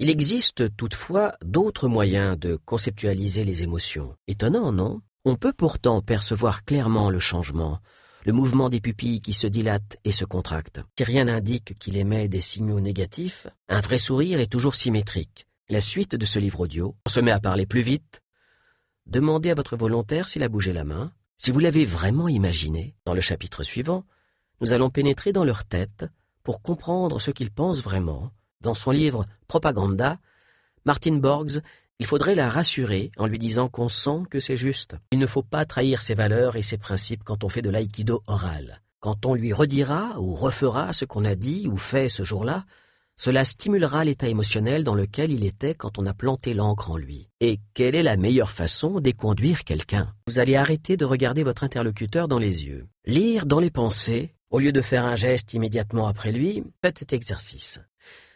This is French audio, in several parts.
Il existe toutefois d'autres moyens de conceptualiser les émotions. Étonnant, non? On peut pourtant percevoir clairement le changement, le mouvement des pupilles qui se dilatent et se contractent. Si rien n'indique qu'il émet des signaux négatifs, un vrai sourire est toujours symétrique. La suite de ce livre audio, on se met à parler plus vite. Demandez à votre volontaire s'il a bougé la main. Si vous l'avez vraiment imaginé, dans le chapitre suivant, nous allons pénétrer dans leur tête pour comprendre ce qu'ils pensent vraiment. Dans son livre « Propaganda », Martin Borges, il faudrait la rassurer en lui disant qu'on sent que c'est juste. Il ne faut pas trahir ses valeurs et ses principes quand on fait de l'aïkido oral. Quand on lui redira ou refera ce qu'on a dit ou fait ce jour-là, cela stimulera l'état émotionnel dans lequel il était quand on a planté l'encre en lui. Et quelle est la meilleure façon d'éconduire quelqu'un? Vous allez arrêter de regarder votre interlocuteur dans les yeux. Lire dans les pensées, au lieu de faire un geste immédiatement après lui, faites cet exercice.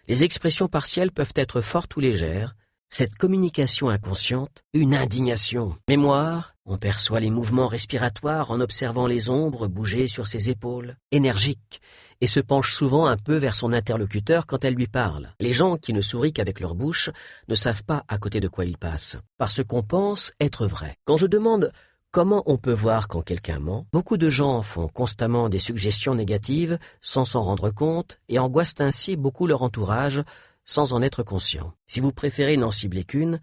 Les expressions partielles peuvent être fortes ou légères. Cette communication inconsciente, une indignation. Mémoire, on perçoit les mouvements respiratoires en observant les ombres bouger sur ses épaules, énergique, et se penche souvent un peu vers son interlocuteur quand elle lui parle. Les gens qui ne sourient qu'avec leur bouche ne savent pas à côté de quoi ils passent, parce qu'on pense être vrai. Quand je demande comment on peut voir quand quelqu'un ment, beaucoup de gens font constamment des suggestions négatives sans s'en rendre compte et angoissent ainsi beaucoup leur entourage, sans en être conscient. Si vous préférez n'en cibler qu'une,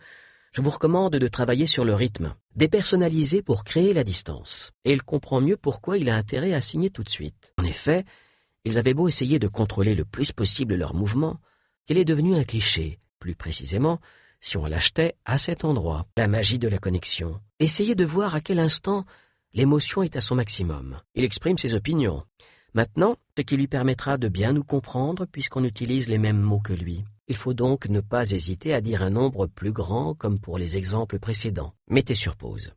je vous recommande de travailler sur le rythme, dépersonnaliser pour créer la distance. Et il comprend mieux pourquoi il a intérêt à signer tout de suite. En effet, ils avaient beau essayer de contrôler le plus possible leurs mouvements, qu'il est devenu un cliché. Plus précisément, si on l'achetait à cet endroit, la magie de la connexion. Essayez de voir à quel instant l'émotion est à son maximum. Il exprime ses opinions. Maintenant, ce qui lui permettra de bien nous comprendre puisqu'on utilise les mêmes mots que lui. Il faut donc ne pas hésiter à dire un nombre plus grand comme pour les exemples précédents. Mettez sur pause.